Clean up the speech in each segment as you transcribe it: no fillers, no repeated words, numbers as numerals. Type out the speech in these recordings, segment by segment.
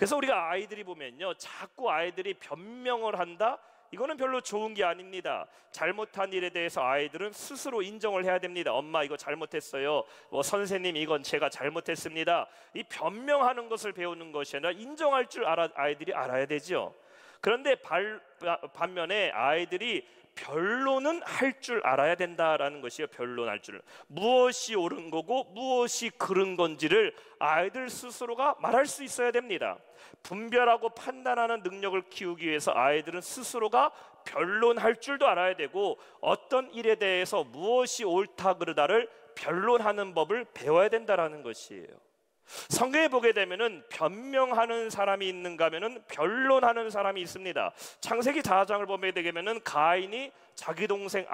그래서 우리가 아이들이 보면요, 자꾸 아이들이 변명을 한다? 이거는 별로 좋은 게 아닙니다. 잘못한 일에 대해서 아이들은 스스로 인정을 해야 됩니다. 엄마 이거 잘못했어요. 선생님 이건 제가 잘못했습니다. 이 변명하는 것을 배우는 것이 아니라 인정할 줄 아이들이 알아야 되죠. 그런데 반면에 아이들이 변론은 할 줄 알아야 된다라는 것이요. 변론할 줄. 무엇이 옳은 거고 무엇이 그른 건지를 아이들 스스로가 말할 수 있어야 됩니다. 분별하고 판단하는 능력을 키우기 위해서 아이들은 스스로가 변론할 줄도 알아야 되고 어떤 일에 대해서 무엇이 옳다 그르다를 변론하는 법을 배워야 된다라는 것이에요. 성경에 보게 되면은 변명하는 사람이 있는가 하면은 변론하는 사람이 있습니다. 창세기 4장을 보게 되면은 가인이 자기 동생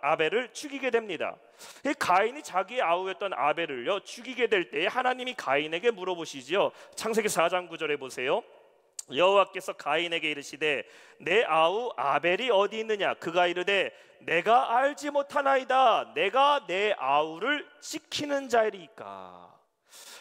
아벨을 죽이게 됩니다. 이 가인이 자기의 아우였던 아벨을요 죽이게 될 때에 하나님이 가인에게 물어보시죠. 창세기 4장 9절에 보세요. 여호와께서 가인에게 이르시되 내 아우 아벨이 어디 있느냐? 그가 이르되 내가 알지 못하나이다. 내가 내 아우를 지키는 자이리까.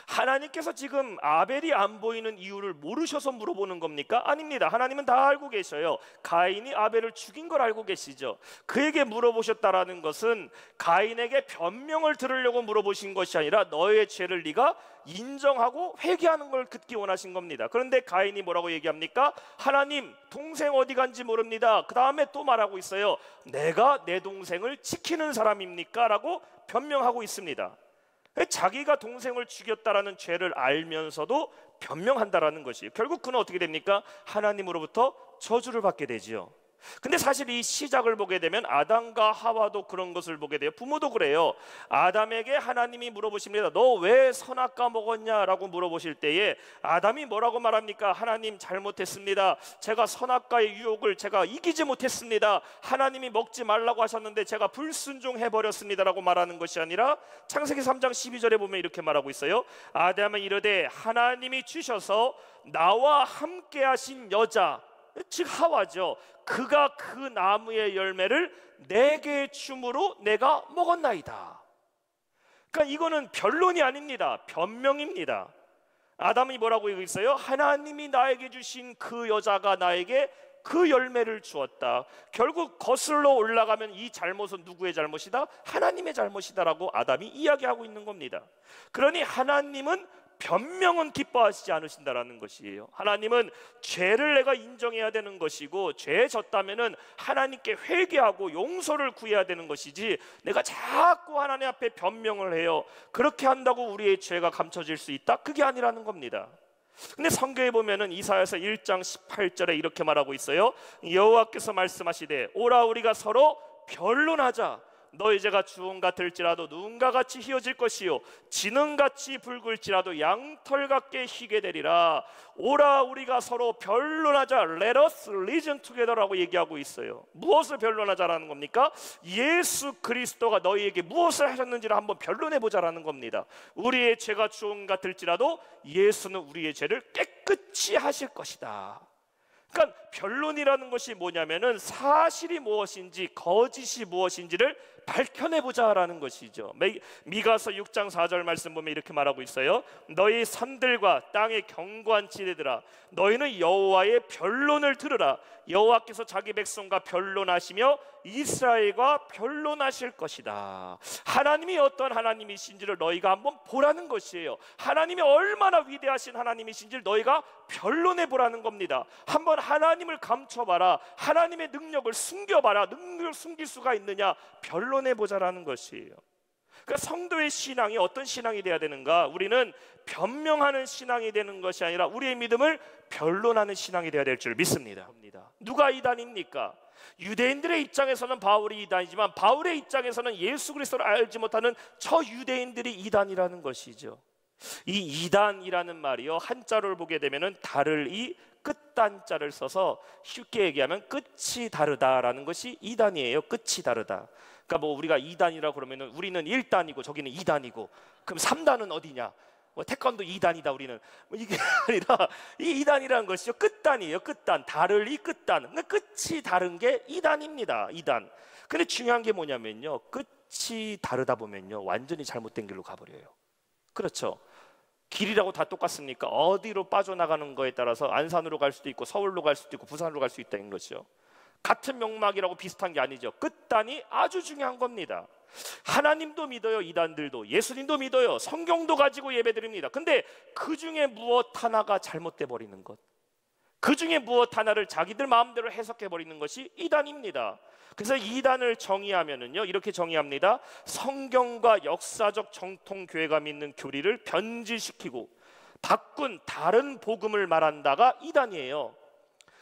하나님께서 지금 아벨이 안 보이는 이유를 모르셔서 물어보는 겁니까? 아닙니다. 하나님은 다 알고 계셔요. 가인이 아벨을 죽인 걸 알고 계시죠. 그에게 물어보셨다라는 것은 가인에게 변명을 들으려고 물어보신 것이 아니라 너의 죄를 네가 인정하고 회개하는 걸 듣기 원하신 겁니다. 그런데 가인이 뭐라고 얘기합니까? 하나님, 동생 어디 간지 모릅니다. 그 다음에 또 말하고 있어요. 내가 내 동생을 지키는 사람입니까? 라고 변명하고 있습니다. 자기가 동생을 죽였다라는 죄를 알면서도 변명한다라는 것이에요. 결국 그는 어떻게 됩니까? 하나님으로부터 저주를 받게 되지요. 근데 사실 이 시작을 보게 되면 아담과 하와도 그런 것을 보게 돼요. 부모도 그래요. 아담에게 하나님이 물어보십니다. 너 왜 선악과 먹었냐라고 물어보실 때에 아담이 뭐라고 말합니까? 하나님 잘못했습니다. 제가 선악과의 유혹을 제가 이기지 못했습니다. 하나님이 먹지 말라고 하셨는데 제가 불순종해버렸습니다라고 말하는 것이 아니라 창세기 3장 12절에 보면 이렇게 말하고 있어요. 아담은 이르되 하나님이 주셔서 나와 함께 하신 여자, 즉 하와죠. 그가 그 나무의 열매를 내게 줌으로 내가 먹었나이다. 그러니까 이거는 변론이 아닙니다. 변명입니다. 아담이 뭐라고 얘기하고 있어요? 하나님이 나에게 주신 그 여자가 나에게 그 열매를 주었다. 결국 거슬러 올라가면 이 잘못은 누구의 잘못이다? 하나님의 잘못이다라고 아담이 이야기하고 있는 겁니다. 그러니 하나님은 변명은 기뻐하시지 않으신다라는 것이에요. 하나님은 죄를 내가 인정해야 되는 것이고 죄에 졌다면은 하나님께 회개하고 용서를 구해야 되는 것이지 내가 자꾸 하나님 앞에 변명을 해요. 그렇게 한다고 우리의 죄가 감춰질 수 있다? 그게 아니라는 겁니다. 근데 성경에 보면은 이사야서 1장 18절에 이렇게 말하고 있어요. 여호와께서 말씀하시되 오라 우리가 서로 변론하자. 너희 죄가 주홍 같을지라도 누군가 같이 휘어질 것이요 진흥같이 붉을지라도 양털 같게 희게 되리라. 오라 우리가 서로 변론하자. Let us reason together라고 얘기하고 있어요. 무엇을 변론하자라는 겁니까? 예수 그리스도가 너희에게 무엇을 하셨는지를 한번 변론해보자라는 겁니다. 우리의 죄가 주홍 같을지라도 예수는 우리의 죄를 깨끗이 하실 것이다. 그러니까 변론이라는 것이 뭐냐면은 사실이 무엇인지 거짓이 무엇인지를 밝혀내보자라는 것이죠. 미가서 6장 4절 말씀 보면 이렇게 말하고 있어요. 너희 산들과 땅의 견고한 지대들아 너희는 여호와의 변론을 들으라. 여호와께서 자기 백성과 변론하시며 이스라엘과 변론하실 것이다. 하나님이 어떤 하나님이신지를 너희가 한번 보라는 것이에요. 하나님이 얼마나 위대하신 하나님이신지를 너희가 변론해 보라는 겁니다. 한번 하나님을 감춰봐라. 하나님의 능력을 숨겨봐라. 능력을 숨길 수가 있느냐 변론해 보자라는 것이에요. 그러니까 성도의 신앙이 어떤 신앙이 돼야 되는가? 우리는 변명하는 신앙이 되는 것이 아니라 우리의 믿음을 변론하는 신앙이 돼야 될 줄 믿습니다. 누가 이단입니까? 유대인들의 입장에서는 바울이 이단이지만 바울의 입장에서는 예수 그리스도를 알지 못하는 저 유대인들이 이단이라는 것이죠. 이 이단이라는 말이요 한자를 보게 되면은 다를 이 끝단자를 써서 쉽게 얘기하면 끝이 다르다라는 것이 이단이에요. 끝이 다르다. 그러니까 뭐 우리가 2단이라고 그러면은 우리는 1단이고 저기는 2단이고 그럼 3단은 어디냐? 태권도 2단이다 우리는. 이게 아니라 이 2단이라는 것이요 끝단이에요. 끝단. 다를 이 끝단. 그러니까 끝이 다른 게 2단입니다. 2단. 근데 중요한 게 뭐냐면요. 끝이 다르다 보면요. 완전히 잘못된 길로 가버려요. 그렇죠. 길이라고 다 똑같습니까? 어디로 빠져나가는 거에 따라서 안산으로 갈 수도 있고 서울로 갈 수도 있고 부산으로 갈 수 있다는 것이죠. 같은 명막이라고 비슷한 게 아니죠. 끝단이 아주 중요한 겁니다. 하나님도 믿어요. 이단들도. 예수님도 믿어요. 성경도 가지고 예배드립니다. 근데 그 중에 무엇 하나가 잘못돼 버리는 것, 그 중에 무엇 하나를 자기들 마음대로 해석해 버리는 것이 이단입니다. 그래서 이단을 정의하면은요, 이렇게 정의합니다. 성경과 역사적 정통 교회가 믿는 교리를 변질시키고 바꾼 다른 복음을 말한다가 이단이에요.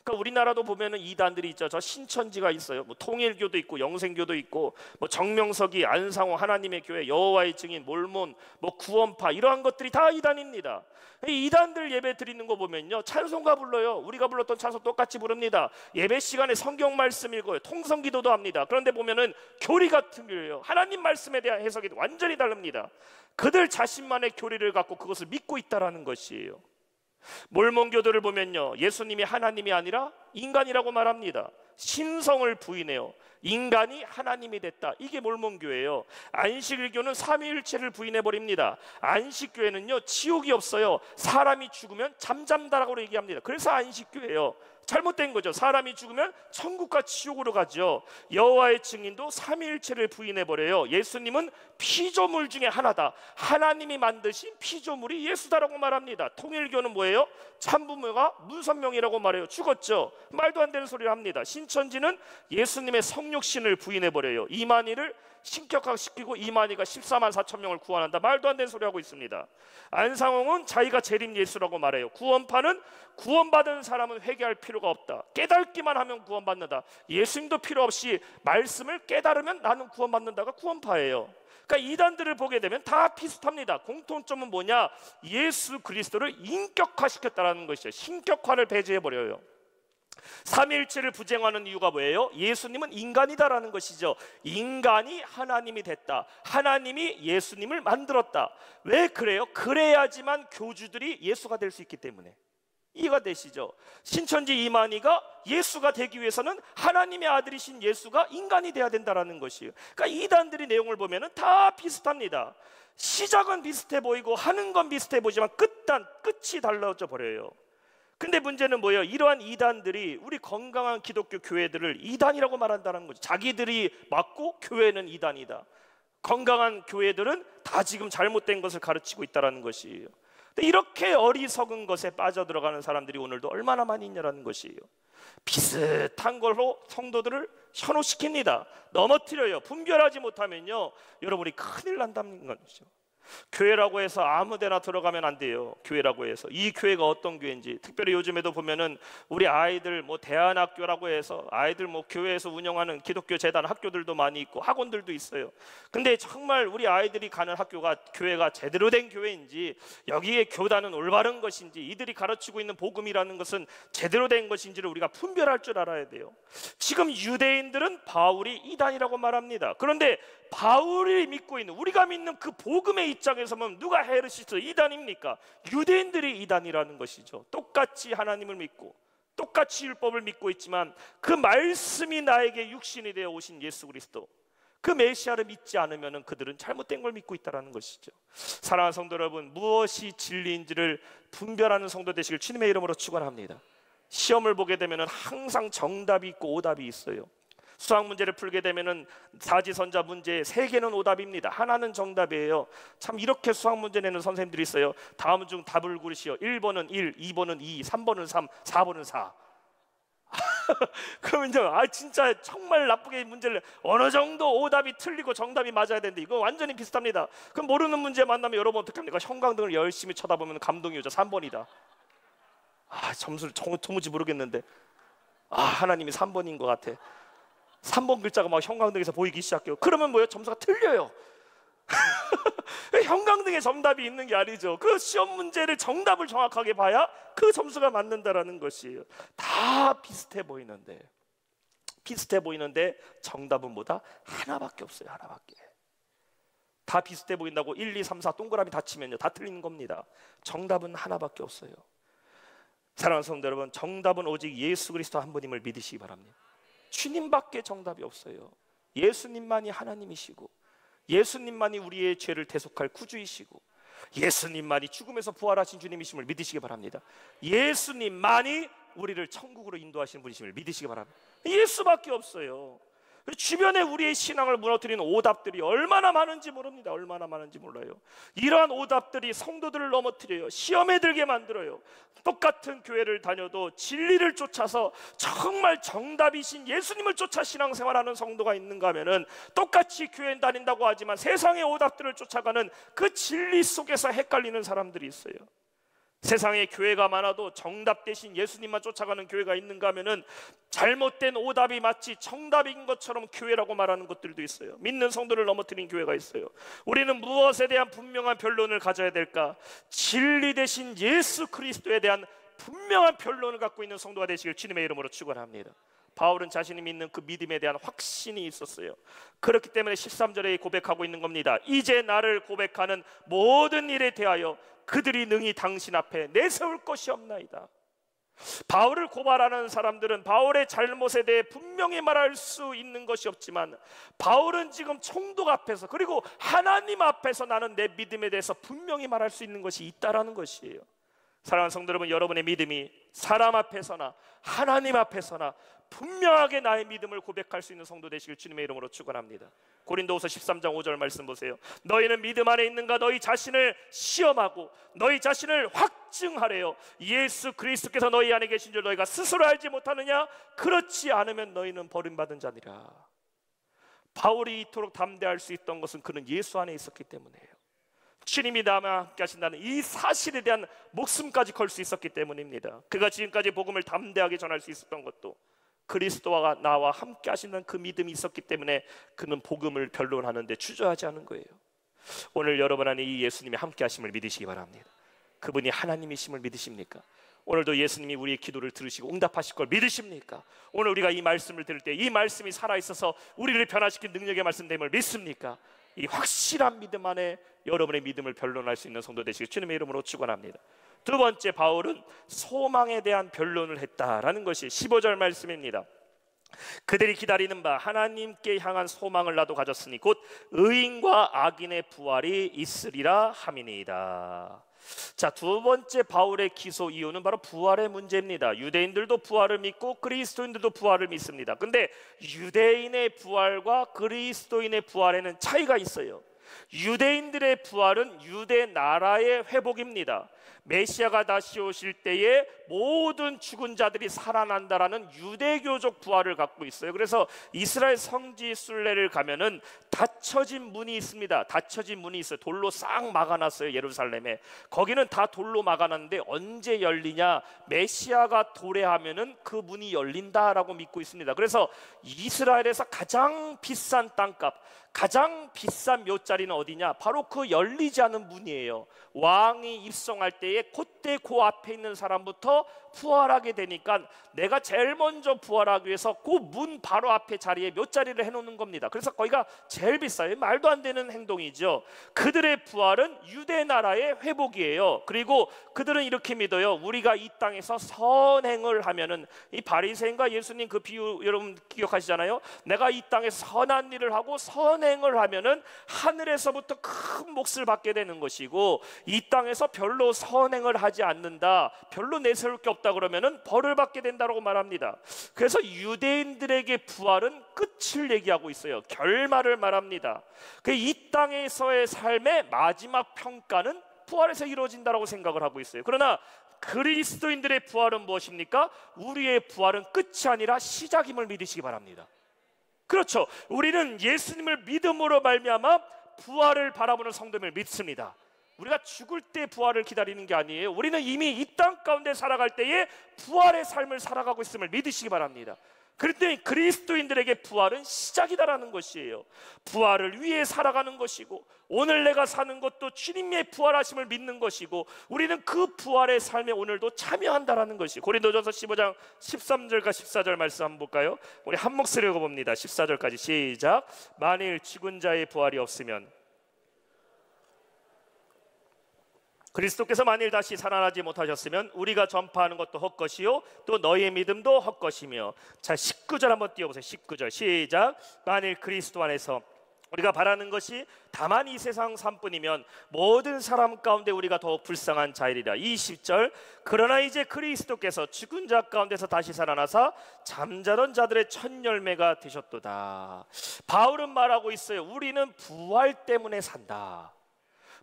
그러니까 우리나라도 보면은 이단들이 있죠. 저 신천지가 있어요. 뭐 통일교도 있고 영생교도 있고 뭐 정명석이, 안상호, 하나님의 교회, 여호와의 증인, 몰몬, 뭐 구원파, 이러한 것들이 다 이단입니다. 이 이단들 예배 드리는 거 보면요, 찬송가 불러요. 우리가 불렀던 찬송 똑같이 부릅니다. 예배 시간에 성경 말씀 읽어요. 통성기도도 합니다. 그런데 보면은 교리 같은 교회예요. 하나님 말씀에 대한 해석이 완전히 다릅니다. 그들 자신만의 교리를 갖고 그것을 믿고 있다라는 것이에요. 몰몬교도를 보면요, 예수님이 하나님이 아니라 인간이라고 말합니다. 신성을 부인해요. 인간이 하나님이 됐다. 이게 몰몬교예요. 안식일교는 삼위일체를 부인해버립니다. 안식교회는요, 지옥이 없어요. 사람이 죽으면 잠잠다라고 얘기합니다. 그래서 안식교예요. 잘못된 거죠. 사람이 죽으면 천국과 지옥으로 가죠. 여호와의 증인도 삼위일체를 부인해버려요. 예수님은 피조물 중에 하나다. 하나님이 만드신 피조물이 예수다라고 말합니다. 통일교는 뭐예요? 참부모가 문선명이라고 말해요. 죽었죠. 말도 안 되는 소리를 합니다. 신천지는 예수님의 성육신을 부인해버려요. 이만희를 신격화시키고 이만희가 14만 4천 명을 구원한다. 말도 안 되는 소리 하고 있습니다. 안상홍은 자기가 재림 예수라고 말해요. 구원파는 구원받은 사람은 회개할 필요가 없다. 깨닫기만 하면 구원받는다. 예수님도 필요 없이 말씀을 깨달으면 나는 구원받는다가 구원파예요. 그러니까 이단들을 보게 되면 다 비슷합니다. 공통점은 뭐냐? 예수 그리스도를 인격화시켰다는 것이죠. 신격화를 배제해버려요. 삼위일체를 부정하는 이유가 뭐예요? 예수님은 인간이다라는 것이죠. 인간이 하나님이 됐다. 하나님이 예수님을 만들었다. 왜 그래요? 그래야지만 교주들이 예수가 될 수 있기 때문에. 이해가 되시죠? 신천지 이만희가 예수가 되기 위해서는 하나님의 아들이신 예수가 인간이 돼야 된다라는 것이에요. 그러니까 이단들이 내용을 보면은 다 비슷합니다. 시작은 비슷해 보이고 하는 건 비슷해 보이지만 끝이 달라져 버려요. 근데 문제는 뭐예요? 이러한 이단들이 우리 건강한 기독교 교회들을 이단이라고 말한다는 거죠. 자기들이 맞고 교회는 이단이다. 건강한 교회들은 다 지금 잘못된 것을 가르치고 있다는 것이에요. 근데 이렇게 어리석은 것에 빠져들어가는 사람들이 오늘도 얼마나 많이 있냐라는 것이에요. 비슷한 걸로 성도들을 현혹시킵니다. 넘어뜨려요. 분별하지 못하면요, 여러분이 큰일 난다는 거죠. 교회라고 해서 아무 데나 들어가면 안 돼요. 교회라고 해서 이 교회가 어떤 교회인지, 특별히 요즘에도 보면은 우리 아이들 뭐 대안학교라고 해서 아이들 뭐 교회에서 운영하는 기독교 재단 학교들도 많이 있고 학원들도 있어요. 근데 정말 우리 아이들이 가는 학교가, 교회가 제대로 된 교회인지, 여기에 교단은 올바른 것인지, 이들이 가르치고 있는 복음이라는 것은 제대로 된 것인지를 우리가 분별할 줄 알아야 돼요. 지금 유대인들은 바울이 이단이라고 말합니다. 그런데 바울이 믿고 있는, 우리가 믿는 그 복음의 입장에서 보면 누가 헤르시스 이단입니까? 유대인들이 이단이라는 것이죠. 똑같이 하나님을 믿고 똑같이 율법을 믿고 있지만 그 말씀이 나에게 육신이 되어 오신 예수 그리스도, 그 메시아를 믿지 않으면 그들은 잘못된 걸 믿고 있다는 것이죠. 사랑하는 성도 여러분, 무엇이 진리인지를 분별하는 성도 되시길 주님의 이름으로 축원합니다. 시험을 보게 되면 항상 정답이 있고 오답이 있어요. 수학 문제를 풀게 되면은 사지선자 문제 3개는 오답입니다. 하나는 정답이에요. 참 이렇게 수학 문제 내는 선생님들이 있어요. 다음 중 답을 고르시오. 1번은 1, 2번은 2, 3번은 3, 4번은 4. 그러면요, 진짜 정말 나쁘게 문제를, 어느 정도 오답이 틀리고 정답이 맞아야 되는데 이거 완전히 비슷합니다. 그럼 모르는 문제 만나면 여러분 어떻게 합니까? 형광등을 열심히 쳐다보면 감동이 오죠. 3번이다. 점수를 도무지 모르겠는데 하나님이 3번인 것 같아. 3번 글자가 막 형광등에서 보이기 시작해요. 그러면 뭐예요? 점수가 틀려요. 형광등에 정답이 있는 게 아니죠. 그 시험 문제를 정답을 정확하게 봐야 그 점수가 맞는다라는 것이에요. 다 비슷해 보이는데 정답은 뭐다? 하나밖에 없어요. 하나밖에. 다 비슷해 보인다고 1, 2, 3, 4 동그라미 다 치면요, 다 틀리는 겁니다. 정답은 하나밖에 없어요. 사랑하는 성도 여러분, 정답은 오직 예수 그리스도 한 분임을 믿으시기 바랍니다. 주님밖에 정답이 없어요. 예수님만이 하나님이시고 예수님만이 우리의 죄를 대속할 구주이시고 예수님만이 죽음에서 부활하신 주님이심을 믿으시기 바랍니다. 예수님만이 우리를 천국으로 인도하시는 분이심을 믿으시기 바랍니다. 예수밖에 없어요. 주변에 우리의 신앙을 무너뜨리는 오답들이 얼마나 많은지 모릅니다. 얼마나 많은지 몰라요. 이러한 오답들이 성도들을 넘어뜨려요. 시험에 들게 만들어요. 똑같은 교회를 다녀도 진리를 쫓아서 정말 정답이신 예수님을 쫓아 신앙생활하는 성도가 있는가 하면은 똑같이 교회 다닌다고 하지만 세상의 오답들을 쫓아가는 그 진리 속에서 헷갈리는 사람들이 있어요. 세상에 교회가 많아도 정답 대신 예수님만 쫓아가는 교회가 있는가 하면은 잘못된 오답이 마치 정답인 것처럼 교회라고 말하는 것들도 있어요. 믿는 성도를 넘어뜨린 교회가 있어요. 우리는 무엇에 대한 분명한 변론을 가져야 될까? 진리 대신 예수 그리스도에 대한 분명한 변론을 갖고 있는 성도가 되시길 주님의 이름으로 축원합니다. 바울은 자신이 믿는 그 믿음에 대한 확신이 있었어요. 그렇기 때문에 13절에 고백하고 있는 겁니다. 이제 나를 고백하는 모든 일에 대하여 그들이 능히 당신 앞에 내세울 것이 없나이다. 바울을 고발하는 사람들은 바울의 잘못에 대해 분명히 말할 수 있는 것이 없지만 바울은 지금 총독 앞에서 그리고 하나님 앞에서 나는 내 믿음에 대해서 분명히 말할 수 있는 것이 있다라는 것이에요. 사랑하는 성도 여러분, 여러분의 믿음이 사람 앞에서나 하나님 앞에서나 분명하게 나의 믿음을 고백할 수 있는 성도 되시길 주님의 이름으로 축원합니다. 고린도후서 13장 5절 말씀 보세요. 너희는 믿음 안에 있는가? 너희 자신을 시험하고 너희 자신을 확증하래요. 예수 그리스도께서 너희 안에 계신 줄 너희가 스스로 알지 못하느냐? 그렇지 않으면 너희는 버림받은 자니라. 바울이 이토록 담대할 수 있던 것은 그는 예수 안에 있었기 때문이에요. 주님이 나와 함께 하신다는 이 사실에 대한 목숨까지 걸 수 있었기 때문입니다. 그가 지금까지 복음을 담대하게 전할 수 있었던 것도 그리스도와 나와 함께 하시는 그 믿음이 있었기 때문에 그는 복음을 변론하는데 주저하지 않은 거예요. 오늘 여러분 안에 이 예수님이 함께 하심을 믿으시기 바랍니다. 그분이 하나님이심을 믿으십니까? 오늘도 예수님이 우리의 기도를 들으시고 응답하실 걸 믿으십니까? 오늘 우리가 이 말씀을 들을 때 이 말씀이 살아있어서 우리를 변화시킨 능력의 말씀됨을 믿습니까? 이 확실한 믿음 안에 여러분의 믿음을 변론할 수 있는 성도 되시길 주님의 이름으로 축원합니다. 두 번째, 바울은 소망에 대한 변론을 했다라는 것이 15절 말씀입니다. 그들이 기다리는 바 하나님께 향한 소망을 나도 가졌으니 곧 의인과 악인의 부활이 있으리라 함이니이다. 자, 두 번째 바울의 기소 이유는 바로 부활의 문제입니다. 유대인들도 부활을 믿고 그리스도인들도 부활을 믿습니다. 근데 유대인의 부활과 그리스도인의 부활에는 차이가 있어요. 유대인들의 부활은 유대 나라의 회복입니다. 메시아가 다시 오실 때에 모든 죽은 자들이 살아난다라는 유대교적 부활을 갖고 있어요. 그래서 이스라엘 성지 순례를 가면은 닫혀진 문이 있습니다. 닫혀진 문이 있어요. 돌로 싹 막아놨어요. 예루살렘에. 거기는 다 돌로 막아놨는데 언제 열리냐? 메시아가 도래하면은 그 문이 열린다라고 믿고 있습니다. 그래서 이스라엘에서 가장 비싼 땅값, 가장 비싼 묘자리는 어디냐? 바로 그 열리지 않은 문이에요. 왕이 입성할 때에 그때 그 앞에 있는 사람부터 부활하게 되니까 내가 제일 먼저 부활하기 위해서 그 문 바로 앞에 자리에 묘자리를 해놓는 겁니다. 그래서 거기가 제일 비싸요. 말도 안 되는 행동이죠. 그들의 부활은 유대 나라의 회복이에요. 그리고 그들은 이렇게 믿어요. 우리가 이 땅에서 선행을 하면은, 이 바리새인과 예수님 그 비유 여러분 기억하시잖아요. 내가 이 땅에서 선한 일을 하고 선행을 하면은 하늘에서부터 큰 몫을 받게 되는 것이고, 이 땅에서 별로 선행을 하지 않는다, 별로 내세울 게 없다 그러면은 벌을 받게 된다고 말합니다. 그래서 유대인들에게 부활은 끝을 얘기하고 있어요. 결말을 말합니다. 이 땅에서의 삶의 마지막 평가는 부활에서 이루어진다고 생각을 하고 있어요. 그러나 그리스도인들의 부활은 무엇입니까? 우리의 부활은 끝이 아니라 시작임을 믿으시기 바랍니다. 그렇죠. 우리는 예수님을 믿음으로 말미암아 부활을 바라보는 성도임을 믿습니다. 우리가 죽을 때 부활을 기다리는 게 아니에요. 우리는 이미 이 땅 가운데 살아갈 때에 부활의 삶을 살아가고 있음을 믿으시기 바랍니다. 그런데 그리스도인들에게 부활은 시작이다라는 것이에요. 부활을 위해 살아가는 것이고, 오늘 내가 사는 것도 주님의 부활하심을 믿는 것이고, 우리는 그 부활의 삶에 오늘도 참여한다라는 것이 고린도전서 15장 13절과 14절 말씀 한번 볼까요? 우리 한 목소리 읽어봅니다. 14절까지 시작. 만일 죽은 자의 부활이 없으면, 그리스도께서 만일 다시 살아나지 못하셨으면 우리가 전파하는 것도 헛것이요 또 너희의 믿음도 헛것이며. 자, 19절 한번 띄워보세요. 19절 시작. 만일 그리스도 안에서 우리가 바라는 것이 다만 이 세상 삶뿐이면 모든 사람 가운데 우리가 더욱 불쌍한 자이리라. 20절, 그러나 이제 그리스도께서 죽은 자 가운데서 다시 살아나사 잠자던 자들의 첫 열매가 되셨도다. 바울은 말하고 있어요. 우리는 부활 때문에 산다.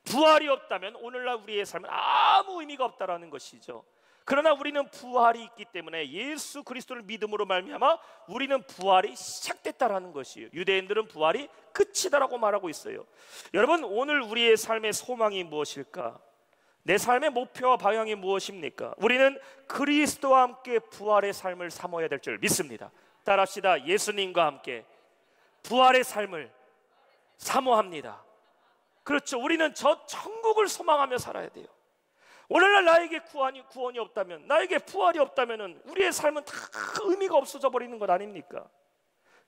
부활이 없다면 오늘날 우리의 삶은 아무 의미가 없다라는 것이죠. 그러나 우리는 부활이 있기 때문에 예수 그리스도를 믿음으로 말미암아 우리는 부활이 시작됐다라는 것이에요. 유대인들은 부활이 끝이다라고 말하고 있어요. 여러분, 오늘 우리의 삶의 소망이 무엇일까? 내 삶의 목표와 방향이 무엇입니까? 우리는 그리스도와 함께 부활의 삶을 사모해야 될 줄 믿습니다. 따라합시다. 예수님과 함께 부활의 삶을 사모합니다. 그렇죠. 우리는 저 천국을 소망하며 살아야 돼요. 오늘날 나에게 구원이 없다면, 나에게 부활이 없다면 우리의 삶은 다 의미가 없어져 버리는 것 아닙니까?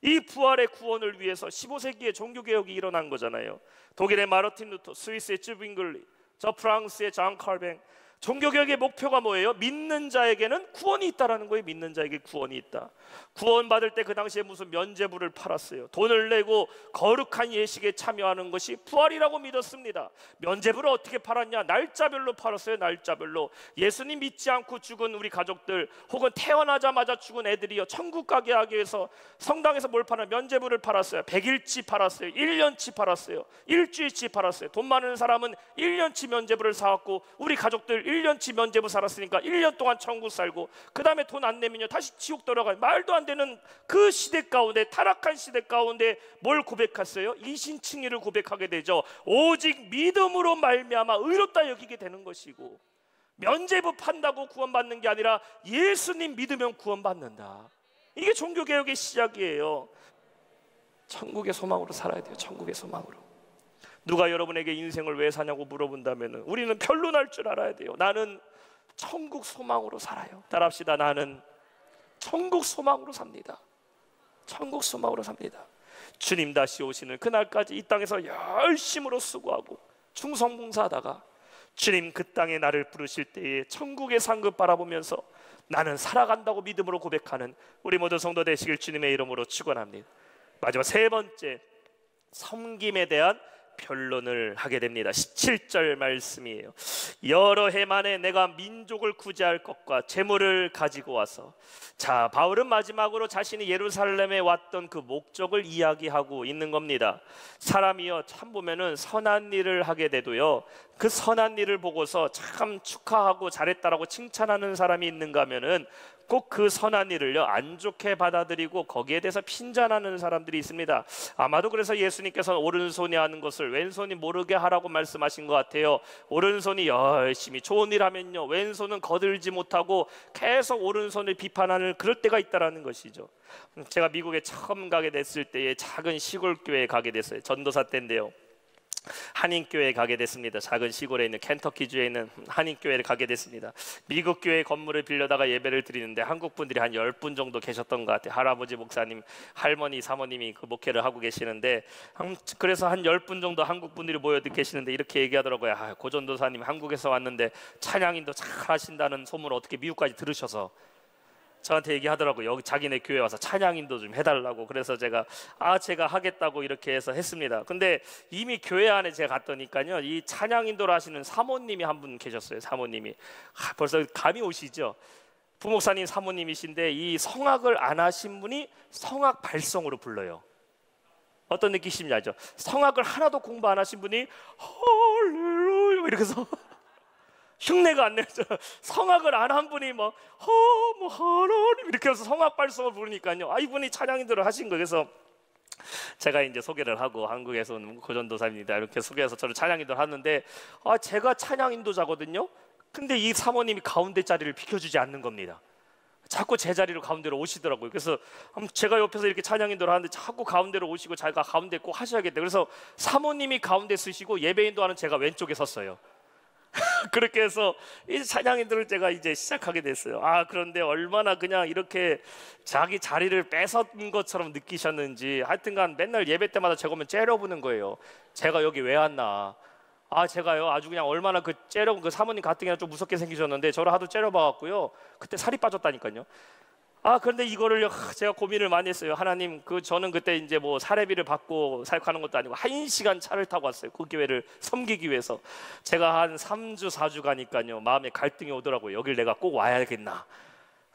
이 부활의 구원을 위해서 15세기에 종교개혁이 일어난 거잖아요. 독일의 마르틴 루터, 스위스의 쯔빙글리, 저 프랑스의 장 칼뱅. 종교개혁의 목표가 뭐예요? 믿는 자에게는 구원이 있다라는 거예요. 믿는 자에게 구원이 있다. 구원받을 때 그 당시에 무슨 면죄부를 팔았어요. 돈을 내고 거룩한 예식에 참여하는 것이 부활이라고 믿었습니다. 면죄부를 어떻게 팔았냐? 날짜별로 팔았어요. 날짜별로. 예수님 믿지 않고 죽은 우리 가족들, 혹은 태어나자마자 죽은 애들이요, 천국 가게 하기 위해서 성당에서 뭘 파나? 면죄부를 팔았어요. 100일치 팔았어요. 1년치 팔았어요. 일주일치 팔았어요. 돈 많은 사람은 1년치 면죄부를 사갖고 우리 가족들 1년치 면죄부 살았으니까 1년 동안 천국 살고, 그 다음에 돈 안 내면요 다시 지옥 돌아가요. 말도 안 되는 그 시대 가운데, 타락한 시대 가운데 뭘 고백했어요? 이신칭의를 고백하게 되죠. 오직 믿음으로 말미암아 의롭다 여기게 되는 것이고, 면죄부 판다고 구원받는 게 아니라 예수님 믿으면 구원받는다. 이게 종교개혁의 시작이에요. 천국의 소망으로 살아야 돼요. 천국의 소망으로. 누가 여러분에게 인생을 왜 사냐고 물어본다면 우리는 변론할 줄 알아야 돼요. 나는 천국 소망으로 살아요. 따라합시다. 나는 천국 소망으로 삽니다. 천국 소망으로 삽니다. 주님 다시 오시는 그날까지 이 땅에서 열심으로 수고하고 충성봉사하다가 주님 그 땅에 나를 부르실 때에 천국의 상급 바라보면서 나는 살아간다고 믿음으로 고백하는 우리 모두 성도 되시길 주님의 이름으로 축원합니다. 마지막 세 번째, 섬김에 대한 변론을 하게 됩니다. 17절 말씀이에요. 여러 해 만에 내가 민족을 구제할 것과 재물을 가지고 와서. 자, 바울은 마지막으로 자신이 예루살렘에 왔던 그 목적을 이야기하고 있는 겁니다. 사람이요, 참 보면은 선한 일을 하게 돼도요, 그 선한 일을 보고서 참 축하하고 잘했다라고 칭찬하는 사람이 있는가 하면은 꼭 그 선한 일을요 안 좋게 받아들이고 거기에 대해서 핀잔하는 사람들이 있습니다. 아마도 그래서 예수님께서 오른손이 하는 것을 왼손이 모르게 하라고 말씀하신 것 같아요. 오른손이 열심히 좋은 일 하면요 왼손은 거들지 못하고 계속 오른손을 비판하는 그럴 때가 있다라는 것이죠. 제가 미국에 처음 가게 됐을 때에 작은 시골 교회에 가게 됐어요. 전도사 때인데요, 한인교회에 가게 됐습니다. 작은 시골에 있는 켄터키주에 있는 한인교회를 가게 됐습니다. 미국 교회 건물을 빌려다가 예배를 드리는데 한국 분들이 한 10분 정도 계셨던 것 같아요. 할아버지 목사님, 할머니, 사모님이 그 목회를 하고 계시는데, 그래서 한 10분 정도 한국 분들이 모여 계시는데 이렇게 얘기하더라고요. 아, 고전도사님 한국에서 왔는데 찬양인도 잘 하신다는 소문을 어떻게 미국까지 들으셔서 저한테 얘기하더라고요. 여기 자기네 교회 와서 찬양인도 좀 해달라고. 그래서 제가 하겠다고 이렇게 해서 했습니다. 근데 이미 교회 안에 제가 갔더니까요 이 찬양인도를 하시는 사모님이 한 분 계셨어요. 사모님이 벌써 감이 오시죠? 부목사님 사모님이신데 이 성악을 안 하신 분이 성악 발성으로 불러요. 어떤 느낌인지 알죠? 성악을 하나도 공부 안 하신 분이 할렐루야 이렇게 해서 흉내가 안 내죠. 성악을 안 한 분이 뭐 하나님 이렇게 해서 성악 발성을 부르니까요 이분이 찬양인도를 하신 거예요. 그래서 제가 이제 소개를 하고 한국에서 온 고전도사입니다 이렇게 소개해서 저를 찬양인도를 하는데, 제가 찬양인도자거든요. 근데 이 사모님이 가운데 자리를 비켜주지 않는 겁니다. 자꾸 제 자리로 가운데로 오시더라고요. 그래서 제가 옆에서 이렇게 찬양인도를 하는데 자꾸 가운데로 오시고 자기가 가운데 꼭 하셔야겠다. 그래서 사모님이 가운데 쓰시고 예배인도 하는 제가 왼쪽에 섰어요. 그렇게 해서 이 찬양인들을 제가 이제 시작하게 됐어요. 그런데 얼마나 그냥 이렇게 자기 자리를 뺏은 것처럼 느끼셨는지, 하여튼간 맨날 예배 때마다 제가 오면 째려보는 거예요. 제가 여기 왜 왔나. 제가요 아주 그냥 얼마나 그 째려본 그 사모님 가뜩이나 좀 무섭게 생기셨는데 저를 하도 째려봐갖고요 그때 살이 빠졌다니까요. 그런데 이거를 제가 고민을 많이 했어요. 하나님, 저는 그때 이제 뭐 사례비를 받고 사역하는 것도 아니고 1시간 차를 타고 왔어요. 그 교회를 섬기기 위해서. 제가 한 3주 4주 가니까요, 마음에 갈등이 오더라고요. 여길 내가 꼭 와야겠나.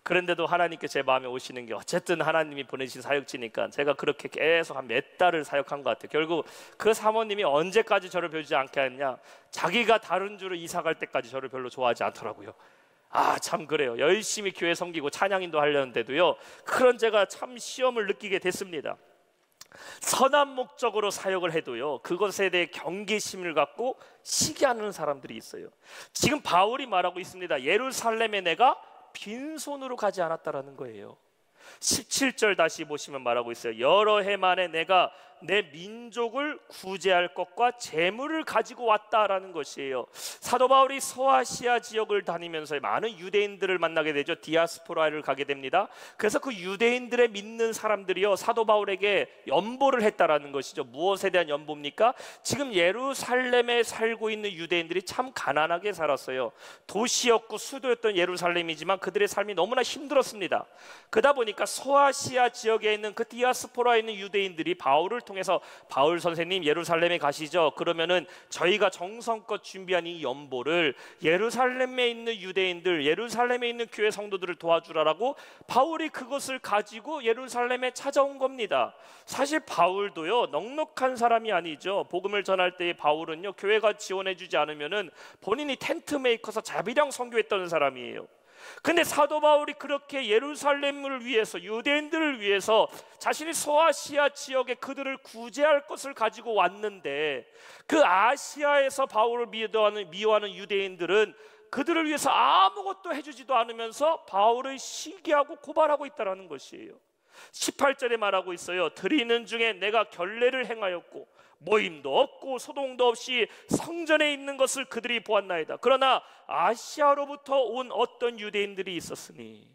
그런데도 하나님께 제 마음에 오시는 게, 어쨌든 하나님이 보내신 사역지니까 제가 그렇게 계속 한 몇 달을 사역한 것 같아요. 결국 그 사모님이 언제까지 저를 뵈지 않게 했냐, 자기가 다른 주로 이사 갈 때까지 저를 별로 좋아하지 않더라고요. 참 그래요. 열심히 교회 섬기고 찬양인도 하려는데도요, 그런 제가 참 시험을 느끼게 됐습니다. 선한 목적으로 사역을 해도요, 그것에 대해 경계심을 갖고 시기하는 사람들이 있어요. 지금 바울이 말하고 있습니다. 예루살렘에 내가 빈손으로 가지 않았다라는 거예요. 17절 다시 보시면 말하고 있어요. 여러 해 만에 내가 내 민족을 구제할 것과 재물을 가지고 왔다라는 것이에요. 사도 바울이 서아시아 지역을 다니면서 많은 유대인들을 만나게 되죠. 디아스포라를 가게 됩니다. 그래서 그 유대인들의 믿는 사람들이요, 사도 바울에게 연보를 했다라는 것이죠. 무엇에 대한 연보입니까? 지금 예루살렘에 살고 있는 유대인들이 참 가난하게 살았어요. 도시였고 수도였던 예루살렘이지만 그들의 삶이 너무나 힘들었습니다. 그러다 보니까 서아시아 지역에 있는 그 디아스포라에 있는 유대인들이 바울을 통해서, 바울 선생님 예루살렘에 가시죠. 그러면은 저희가 정성껏 준비한 이 연보를 예루살렘에 있는 유대인들, 예루살렘에 있는 교회 성도들을 도와주라라고 바울이 그것을 가지고 예루살렘에 찾아온 겁니다. 사실 바울도요, 넉넉한 사람이 아니죠. 복음을 전할 때 바울은요, 교회가 지원해주지 않으면은 본인이 텐트 메이커서 자비량 선교했던 사람이에요. 근데 사도 바울이 그렇게 예루살렘을 위해서, 유대인들을 위해서 자신이 소아시아 지역에 그들을 구제할 것을 가지고 왔는데, 그 아시아에서 바울을 미워하는 유대인들은 그들을 위해서 아무것도 해주지도 않으면서 바울을 시기하고 고발하고 있다는 것이에요. 18절에 말하고 있어요. 드리는 중에 내가 결례를 행하였고 모임도 없고 소동도 없이 성전에 있는 것을 그들이 보았나이다. 그러나 아시아로부터 온 어떤 유대인들이 있었으니,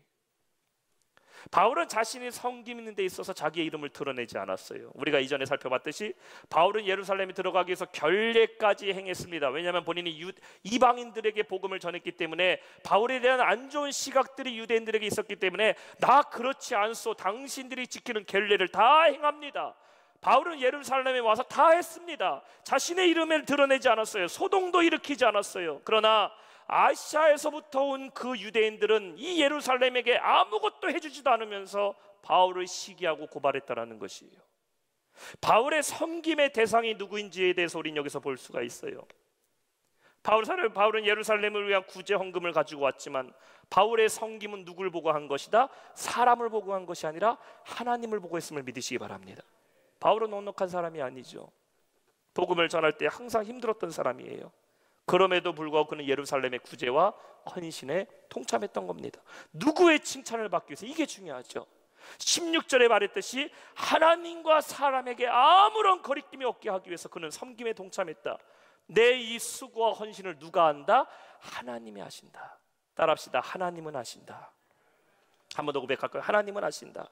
바울은 자신이 섬기는 데 있어서 자기의 이름을 드러내지 않았어요. 우리가 이전에 살펴봤듯이 바울은 예루살렘에 들어가기 위해서 결례까지 행했습니다. 왜냐하면 본인이 이방인들에게 복음을 전했기 때문에, 바울에 대한 안 좋은 시각들이 유대인들에게 있었기 때문에, 나 그렇지 않소, 당신들이 지키는 결례를 다 행합니다. 바울은 예루살렘에 와서 다 했습니다. 자신의 이름을 드러내지 않았어요. 소동도 일으키지 않았어요. 그러나 아시아에서부터 온 그 유대인들은 이 예루살렘에게 아무것도 해주지도 않으면서 바울을 시기하고 고발했다는 것이에요. 바울의 섬김의 대상이 누구인지에 대해서 우리는 여기서 볼 수가 있어요. 바울은 예루살렘을 위한 구제 헌금을 가지고 왔지만, 바울의 섬김은 누굴 보고 한 것이다? 사람을 보고 한 것이 아니라 하나님을 보고 했음을 믿으시기 바랍니다. 바울은 넉넉한 사람이 아니죠. 복음을 전할 때 항상 힘들었던 사람이에요. 그럼에도 불구하고 그는 예루살렘의 구제와 헌신에 동참했던 겁니다. 누구의 칭찬을 받기 위해서? 이게 중요하죠. 16절에 말했듯이 하나님과 사람에게 아무런 거리낌이 없게 하기 위해서 그는 섬김에 동참했다. 내 이 수고와 헌신을 누가 한다? 하나님이 하신다. 따라합시다. 하나님은 하신다. 한 번 더 고백할까요? 하나님은 하신다.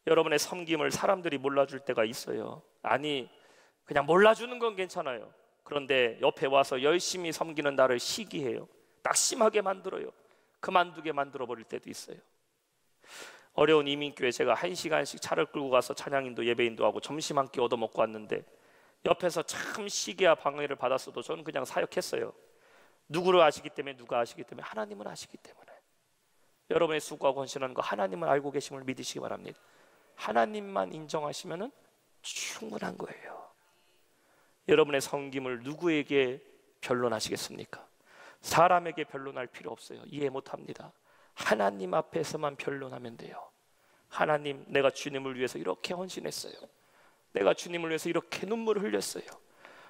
여러분의 섬김을 사람들이 몰라줄 때가 있어요. 아니, 그냥 몰라주는 건 괜찮아요. 그런데 옆에 와서 열심히 섬기는 나를 시기해요. 낙심하게 만들어요. 그만두게 만들어버릴 때도 있어요. 어려운 이민교회 제가 1시간씩 차를 끌고 가서 찬양인도 예배인도 하고 점심 한 끼 얻어먹고 왔는데, 옆에서 참 시기와 방해를 받았어도 저는 그냥 사역했어요. 누구를 아시기 때문에? 누가 아시기 때문에? 하나님은 아시기 때문에. 여러분의 수고하고 헌신하는 거 하나님은 알고 계심을 믿으시기 바랍니다. 하나님만 인정하시면 충분한 거예요. 여러분의 섬김을 누구에게 변론하시겠습니까? 사람에게 변론할 필요 없어요. 이해 못합니다. 하나님 앞에서만 변론하면 돼요. 하나님, 내가 주님을 위해서 이렇게 헌신했어요. 내가 주님을 위해서 이렇게 눈물을 흘렸어요.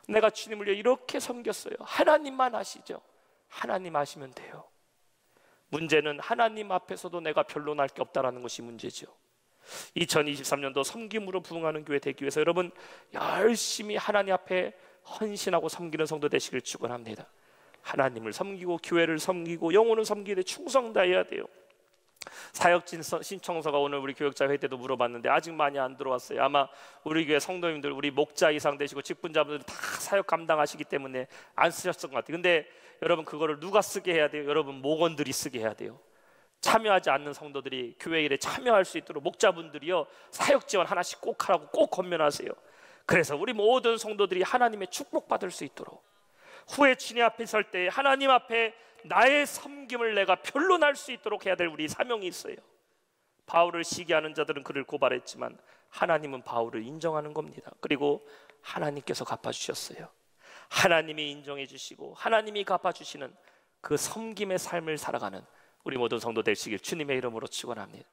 내가 주님을 위해 이렇게 섬겼어요. 하나님만 아시죠? 하나님 아시면 돼요. 문제는 하나님 앞에서도 내가 변론할 게 없다라는 것이 문제죠. 2023년도 섬김으로 부흥하는 교회 되기 위해서 여러분 열심히 하나님 앞에 헌신하고 섬기는 성도 되시길 축원합니다. 하나님을 섬기고 교회를 섬기고 영혼을 섬기되 충성 다해야 돼요. 사역 신청서가 오늘 우리 교역자 회의 때도 물어봤는데 아직 많이 안 들어왔어요. 아마 우리 교회 성도님들, 우리 목자 이상 되시고 직분자분들 다 사역 감당하시기 때문에 안 쓰셨던 것 같아요. 근데 여러분, 그거를 누가 쓰게 해야 돼요? 여러분 목원들이 쓰게 해야 돼요. 참여하지 않는 성도들이 교회 일에 참여할 수 있도록 목자분들이요, 사역 지원 하나씩 꼭 하라고 꼭 권면하세요. 그래서 우리 모든 성도들이 하나님의 축복받을 수 있도록, 후에 주님 앞에 설 때 하나님 앞에 나의 섬김을 내가 변론할 수 있도록 해야 될 우리 사명이 있어요. 바울을 시기하는 자들은 그를 고발했지만 하나님은 바울을 인정하는 겁니다. 그리고 하나님께서 갚아주셨어요. 하나님이 인정해 주시고 하나님이 갚아주시는 그 섬김의 삶을 살아가는 우리 모든 성도 되시길 주님의 이름으로 축원합니다.